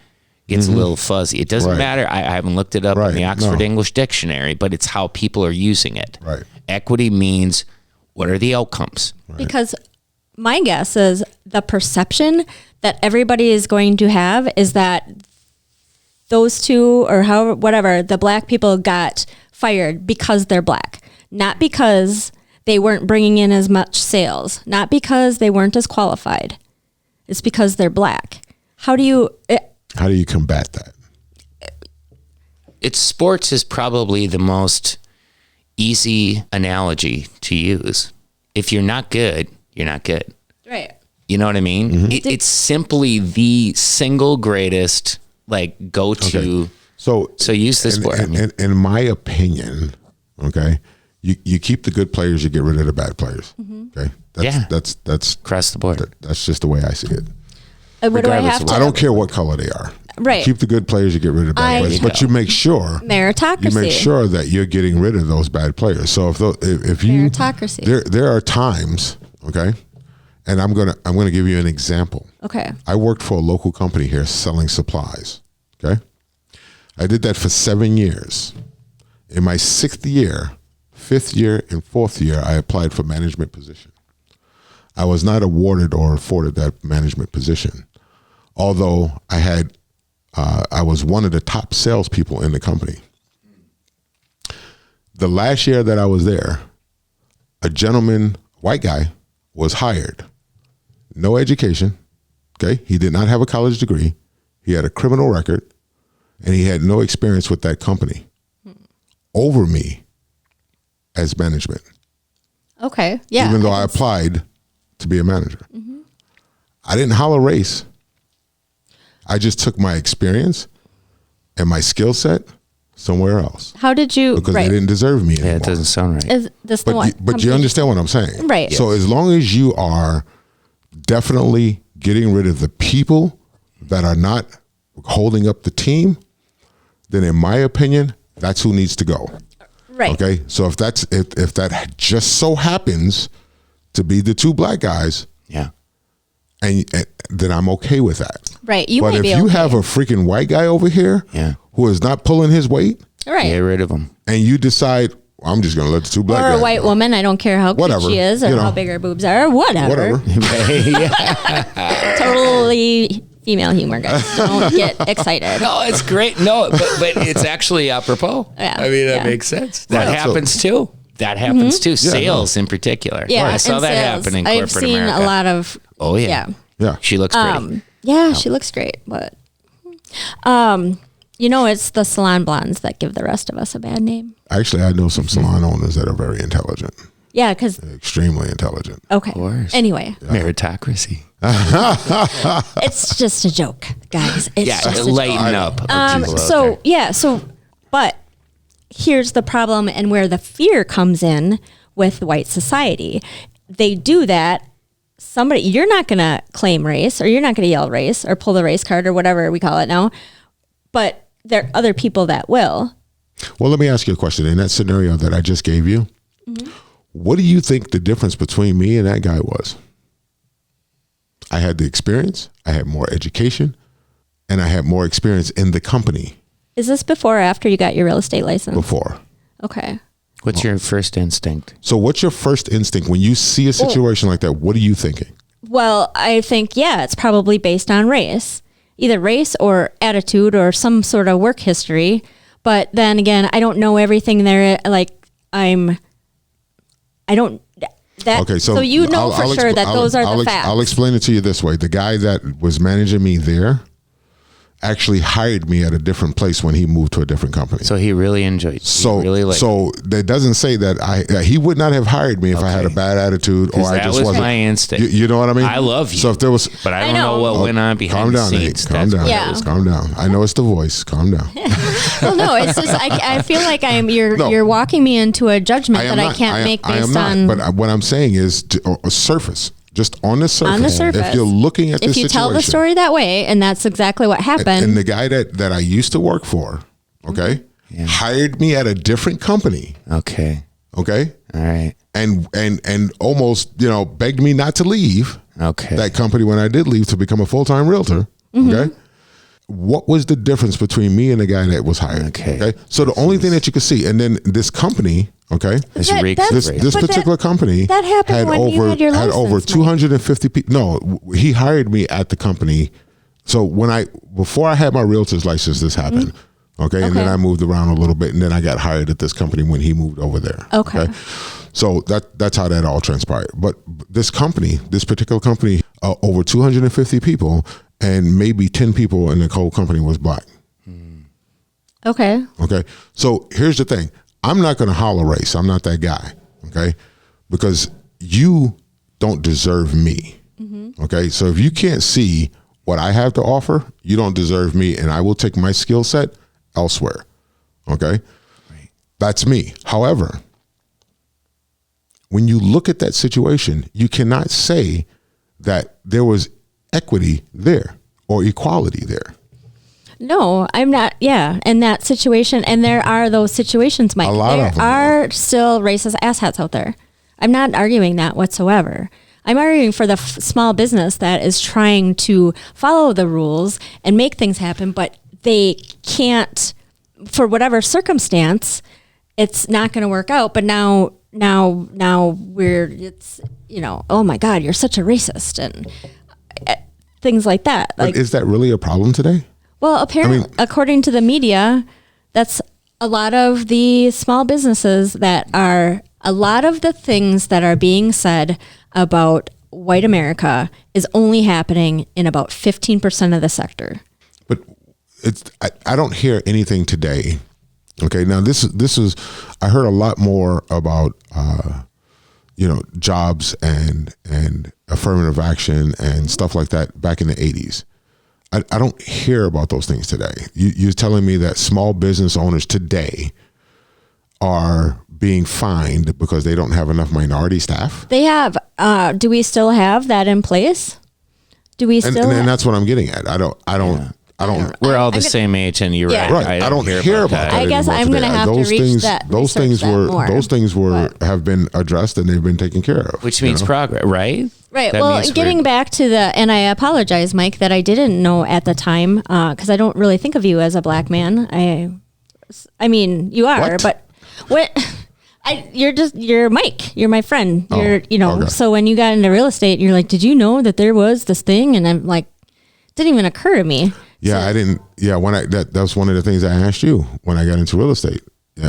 gets a little fuzzy. It doesn't Right. matter. I haven't looked it up in the Right. Oxford No. English Dictionary, but it's how people are using it. Right. Equity means, what are the outcomes? because my guess is the perception that everybody is going to have is that those 2 or however, whatever, the black people got fired because they're black, not because they weren't bringing in as much sales, not because they weren't as qualified. It's because they're black. How do you How do you combat that? sports is probably the most easy analogy to use. If you're not good, you're not good. Right. You know what I mean? Mm-hmm. It's simply the single greatest like go-to. Okay. So use this word. In my opinion, okay, you keep the good players, you get rid of the bad players. Okay, that's across the board. That's just the way I see it. What do I Regardless have of to? I don't care what color they are. Right. You keep the good players, you get rid of the bad players, but you make sure Meritocracy. you make sure that you're getting rid of those bad players. So if you Meritocracy. there are times, okay, and I'm gonna give you an example. Okay. I worked for a local company here selling supplies. Okay. I did that for 7 years. In my 6th year, 5th year, and 4th year, I applied for management position. I was not awarded or afforded that management position, although I was one of the top salespeople in the company. The last year that I was there, a gentleman, white guy, was hired. No education. Okay. He did not have a college degree. He had a criminal record, and he had no experience with that company over me as management. Okay. Yeah. Even though I applied to be a manager. Mm-hmm. I didn't holler race. I just took my experience and my skill set somewhere else. How did you? Because they didn't deserve me anymore. Yeah, it doesn't sound right. Is this the one? But you understand what I'm saying. Right. So as long as you are definitely getting rid of the people that are not holding up the team, then in my opinion, that's who needs to go. Right. Okay. So if that just so happens to be the 2 black guys, Yeah. and then I'm okay with that. Right. You But may if be you okay. have a freaking white guy over here, Yeah. who is not pulling his weight, Right. Get rid of them. and you decide, I'm just going to let the 2 black Or guys a white go. woman, I don't care how cute Whatever, she is or you know. how big her boobs are, whatever. Totally female humor, guys. Don't get excited. No, it's great. No, but it's actually apropos. Yeah. I mean, that Yeah. makes sense. That Right. happens too. That happens too. Sales in particular. Yeah, I saw in that sales. happen in corporate I've seen America. a lot of. Oh yeah. Yeah. Yeah. She looks pretty. Yeah, she looks great, but it's the salon blondes that give the rest of us a bad name. Actually, I know some salon owners that are very intelligent, Yeah, because extremely intelligent. okay. course. Anyway, Meritocracy. it's just a joke, guys. It's Yeah, just a lighten up. people out there. But here's the problem and where the fear comes in with white society. They do that. You're not going to claim race, or you're not going to yell race or pull the race card or whatever we call it now, but there are other people that will. Well, let me ask you a question. In that scenario that I just gave you, what do you think the difference between me and that guy was? I had the experience, I had more education, and I had more experience in the company Is this before or after you got your real estate license? before. Okay. What's your first instinct? So what's your first instinct when you see a situation like that? What are you thinking? Well, I think, it's probably based on race, either race or attitude or some sort of work history. But then again, I don't know everything there. Okay, so you know for sure that those are the facts. I'll explain it to you this way. The guy that was managing me there actually hired me at a different place when he moved to a different company. So he really enjoyed. So that doesn't say that he would not have hired me if I had a bad attitude or I that just was wasn't. my instinct. You know what I mean? I love you. So if there was, but I I don't know know. what went on behind the scenes. Calm down. Yeah. Calm down. I know it's the voice. Calm down. Well, no, it's just I feel like you're walking me into a judgment that I can't make based on. But what I'm saying is a surface. Just on the surface. On the surface. If you're looking at this if you situation. tell the story that way, and that's exactly what happened. And the guy that I used to work for, okay, hired me at a different company. Okay. Okay. All right. And almost, begged me not to leave Okay. that company when I did leave to become a full-time realtor. Okay. What was the difference between me and the guy that was hired? Okay. So the only thing that you could see, and then this company, okay, This That- reeks that's- of race. this But particular company that happened when you had your had license, over Mike. 250 people. No, he hired me at the company. So before I had my realtor's license, this happened. Okay. And then Okay. I moved around a little bit, and then I got hired at this company when he moved over there. Okay. So that's how that all transpired. But this particular company, over 250 people, and maybe 10 people in the whole company was black. Okay. Okay. So here's the thing. I'm not going to holler race. I'm not that guy. Okay. Because you don't deserve me. Okay. So if you can't see what I have to offer, you don't deserve me, and I will take my skill set elsewhere. Okay. Right. That's me. However, when you look at that situation, you cannot say that there was equity there or equality there. No, I'm not. Yeah. In that situation. And there are those situations, Mike. A lot there of them are still racist asshats out there. I'm not arguing that whatsoever. I'm arguing for the small business that is trying to follow the rules and make things happen, but they can't, for whatever circumstance, it's not going to work out. But now it's, oh my God, you're such a racist and things like that. But is that really a problem today? Well, apparently, according to the media, that's a lot of the small businesses that are, a lot of the things that are being said about white America is only happening in about 15% of the sector. But I don't hear anything today. Okay, now this is I heard a lot more about jobs and affirmative action and stuff like that back in the 80s. I don't hear about those things today. You're telling me that small business owners today are being fined because they don't have enough minority staff? They have. Do we still have that in place? Do we still? And that's what I'm getting at. I don't. We're all the same age, and you're Yeah. Right. I don't hear about that. I guess anymore I'm today. going to have those to reach things, that. Those things more, have been addressed and they've been taken care of. which means progress, right? Right. That Well, means getting back to and I apologize, Mike, that I didn't know at the time because I don't really think of you as a black man. I mean, you are, What? but what? You're Mike. You're my friend. Oh, okay. So when you got into real estate, you're like, did you know that there was this thing? And I'm like, didn't even occur to me. Yeah, I didn't. Yeah, that's one of the things I asked you when I got into real estate.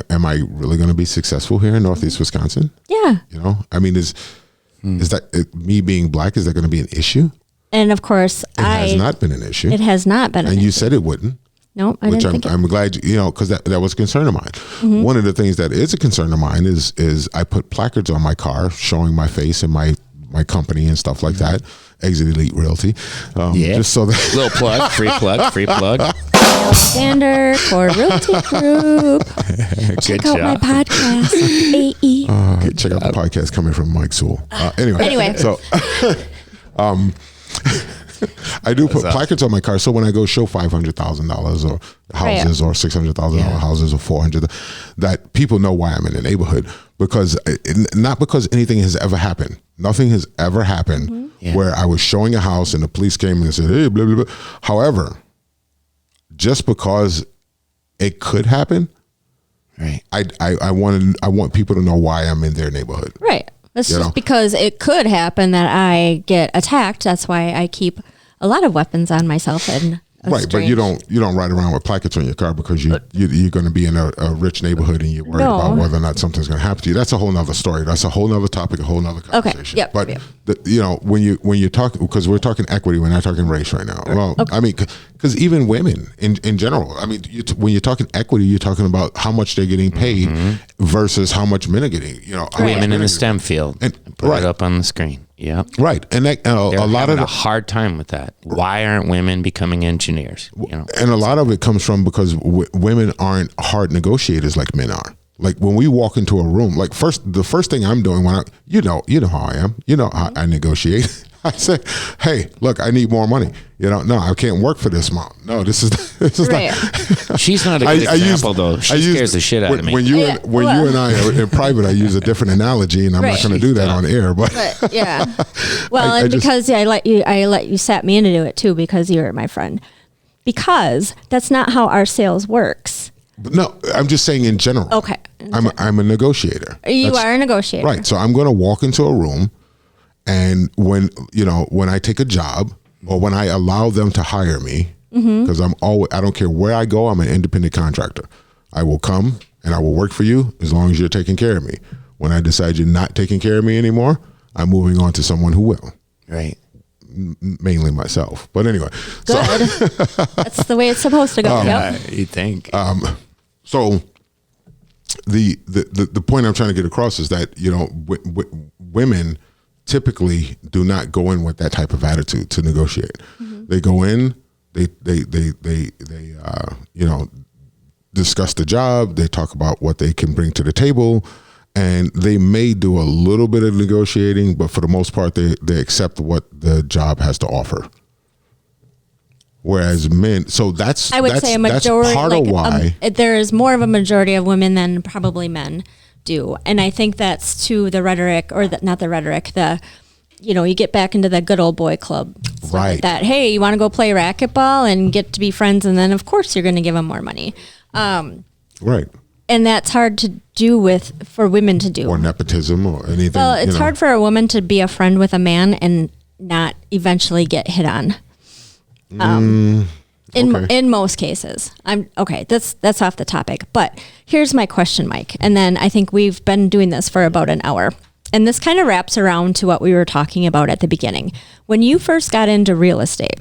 Am I really going to be successful here in Northeast Wisconsin? Yeah. I mean, is that me being black? Is that going to be an issue? And of course, It has not been an issue. It has not been. And you said it wouldn't. No, I which didn't think I'm glad because that was a concern of mine. One of the things that is a concern of mine is I put placards on my car showing my face and my company and stuff like that. Exit Elite Realty. Just so that little plug, free plug. Alexander for Realty Group. Check out my podcast on AE. check out the podcast coming from Mike Sewell. Anyway, so I do put placards on my car. So when I go show $500,000 or houses or $600,000 houses or 400, that people know why I'm in the neighborhood not because anything has ever happened. Nothing has ever happened where I was showing a house and the police came and said, hey, blah, blah, blah. However, just because it could happen, right? I want people to know why I'm in their neighborhood. Right. It's just because it could happen that I get attacked. That's why I keep a lot of weapons on myself. And right, but you don't ride around with placards on your car because you're going to be in a rich neighborhood and you're worried about whether or not something's going to happen to you. That's a whole nother story. That's a whole nother topic, a whole nother conversation. Okay. Yep. But when you talk, because we're talking equity, we're not talking race right now. Well, I mean, because even women in general, I mean, when you're talking equity, you're talking about how much they're getting paid versus how much men are getting. Women in the STEM field, and put it up on the screen. Yeah, right, and that, a lot of a hard time with that. Why aren't women becoming engineers? And a lot of it comes from because women aren't hard negotiators like men are. Like when we walk into a room, like the first thing I'm doing when you know how I am, how I negotiate. I say, hey, look, I need more money. No, I can't work for this mom. No, this is right. not. She's not a good example, though. She scares the shit out of me. When you and I are in private, I use a different analogy, and I'm not going to do that on air. But yeah, well, because I let you sat me in to do it too because you're my friend. Because that's not how our sales works. No, I'm just saying in general. Okay, I'm a negotiator. You are a negotiator, right? So I'm going to walk into a room. And when I take a job or when I allow them to hire me, because I don't care where I go, I'm an independent contractor. I will come and I will work for you as long as you're taking care of me. When I decide you're not taking care of me anymore, I'm moving on to someone who will. Right. Mainly myself. But anyway. Good. That's the way it's supposed to go. You think. So the point I'm trying to get across is that, women typically do not go in with that type of attitude to negotiate. They go in, they discuss the job, they talk about what they can bring to the table, and they may do a little bit of negotiating, but for the most part, they accept what the job has to offer. Whereas men, so I would say a majority, that's part of why there is more of a majority of women than probably men do. And I think that's to the rhetoric, or not the rhetoric, you get back into the good old boy club. Right. That, hey, you want to go play racquetball and get to be friends, and then of course you're going to give them more money. Right. And that's hard to do for women to do. Or nepotism or anything. Well, it's hard for a woman to be a friend with a man and not eventually get hit on. In most cases. That's off the topic. But here's my question, Mike. And then I think we've been doing this for about an hour. And this kind of wraps around to what we were talking about at the beginning. When you first got into real estate,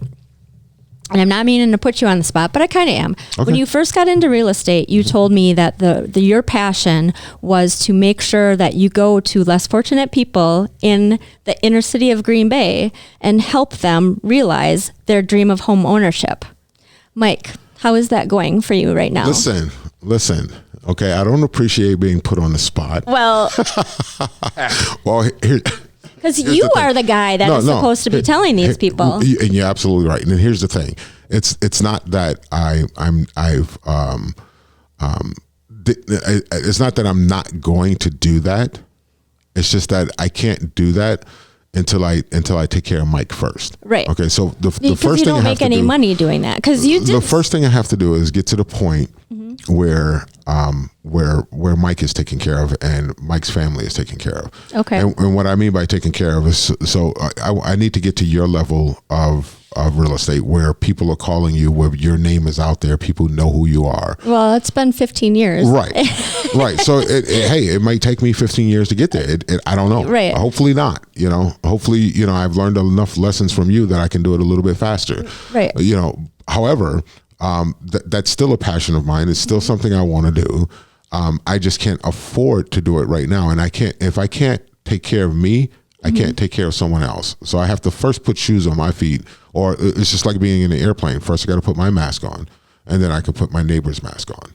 and I'm not meaning to put you on the spot, but I kind of am. Okay. When you first got into real estate, you told me that your passion was to make sure that you go to less fortunate people in the inner city of Green Bay and help them realize their dream of home ownership. Mike, how is that going for you right now? Listen. Okay, I don't appreciate being put on the spot. Well, because you are the guy that is supposed to be telling these people. And you're absolutely right. And then here's the thing: it's not that it's not that I'm not going to do that. It's just that I can't do that until I take care of Mike first. Right. Okay. So the first thing you don't make any money doing that, because you did. The first thing I have to do is get to the point where Mike is taken care of and Mike's family is taken care of. Okay. And what I mean by taken care of is, I need to get to your level of real estate where people are calling you, where your name is out there, people know who you are. Well, it's been 15 years. Right. Right. So it might take me 15 years to get there. I don't know. Right. Hopefully not, hopefully, I've learned enough lessons from you that I can do it a little bit faster. Right. However, that's still a passion of mine. It's still something I want to do. I just can't afford to do it right now. And if I can't take care of me, I can't take care of someone else. So I have to first put shoes on my feet, or it's just like being in an airplane. First, I got to put my mask on, and then I can put my neighbor's mask on.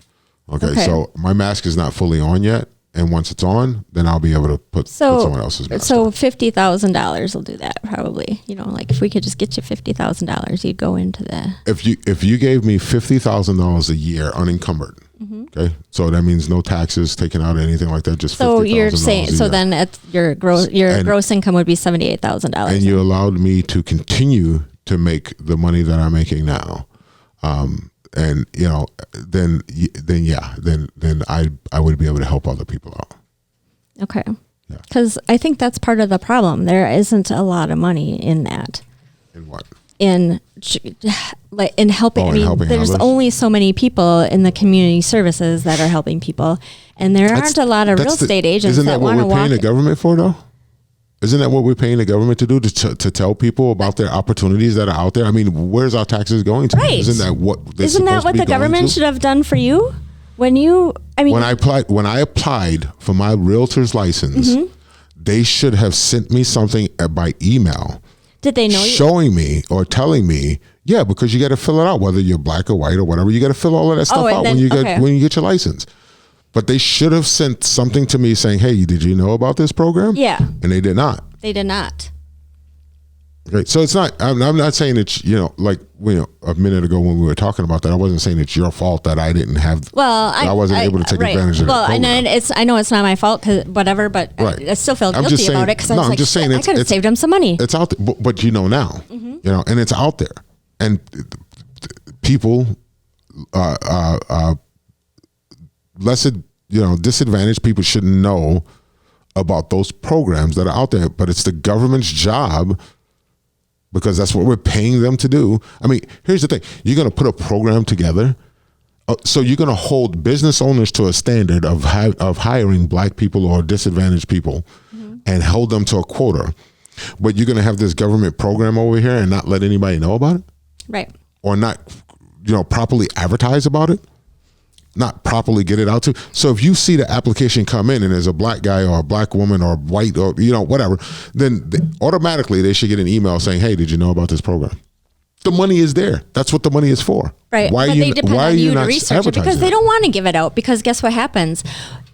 Okay. So my mask is not fully on yet. And once it's on, then I'll be able to put someone else's mask on. So $50,000 will do that probably. Like if we could just get you $50,000, you'd go into the. If you gave me $50,000 a year unencumbered, okay, so that means no taxes taken out or anything like that. Just so you're saying then at your gross income would be $78,000. And you allowed me to continue to make the money that I'm making now. And then I would be able to help other people out. Okay. Because I think that's part of the problem. There isn't a lot of money in that. In what? In helping. Helping there's others? only so many people in the community services that are helping people, and there aren't a lot of real estate agents that want to walk. Isn't that what we're paying the government for, though? Isn't that what we're paying the government to do, to tell people about their opportunities that are out there? I mean, where's our taxes going to? Right. Isn't that what the government should have done for you? When I applied for my realtor's license, they should have sent me something by email. Did they know showing me or telling me, yeah, because you got to fill it out, whether you're black or white or whatever. You got to fill all of that stuff out when you get your license. But they should have sent something to me saying, hey, did you know about this program? Yeah. And they did not. They did not. Okay. So it's not, I'm not saying it's, like, a minute ago when we were talking about that, I wasn't saying it's your fault that I didn't have, I wasn't able to take advantage of that program. And I know it's not my fault, cause whatever, but I still feel guilty about it. Cause I was like, I could have saved him some money. It's out there, but now, and it's out there, and people, disadvantaged people should know about those programs that are out there, but it's the government's job, because that's what we're paying them to do. I mean, here's the thing. You're going to put a program together. So you're going to hold business owners to a standard of hiring black people or disadvantaged people and hold them to a quota. But you're going to have this government program over here and not let anybody know about it? Right. Or not, properly advertise about it? not properly get it out to. So if you see the application come in and there's a black guy or a black woman or white or, whatever, then automatically they should get an email saying, hey, did you know about this program? The money is there. That's what the money is for. Right. Why but they depend on you to research it because they don't want to give it out, because guess what happens?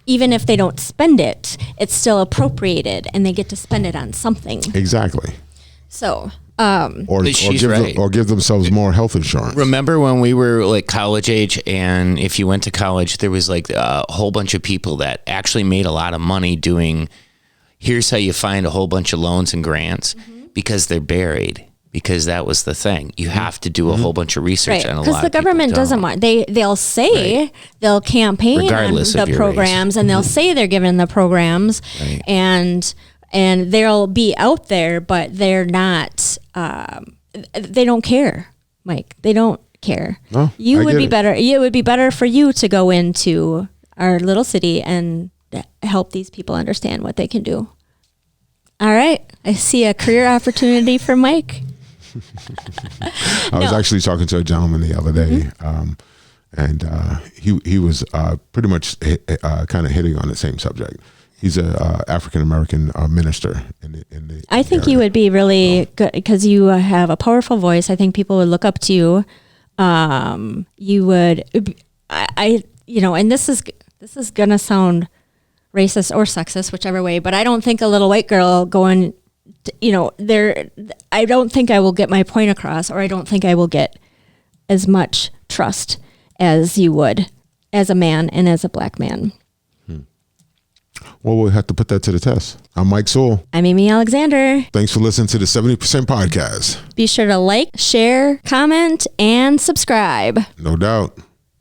Even if they don't spend it, it's still appropriated and they get to spend it on something. Exactly. So, or give themselves more health insurance. Remember when we were like college age, and if you went to college, there was like a whole bunch of people that actually made a lot of money doing, here's how you find a whole bunch of loans and grants, because they're buried. Because that was the thing. You have to do a whole bunch of research on a lot of people. Because the government doesn't want, they'll say they'll campaign regardless on the programs and they'll say they're giving the programs and they'll be out there, but they're not, they don't care, Mike. They don't care. No, it would be better for you to go into our little city and help these people understand what they can do. All right. I see a career opportunity for Mike. I was actually talking to a gentleman the other day, and he was pretty much kind of hitting on the same subject. He's a African American minister in the I think area. you would be really good because you have a powerful voice. I think people would look up to you. You would, and this is gonna sound racist or sexist, whichever way, but I don't think a little white girl going, I don't think I will get my point across, or I don't think I will get as much trust as you would as a man and as a black man. Well, we'll have to put that to the test. I'm Mike Sewell. I'm Amy Alexander. Thanks for listening to the 70% podcast. Be sure to like, share, comment, and subscribe. No doubt.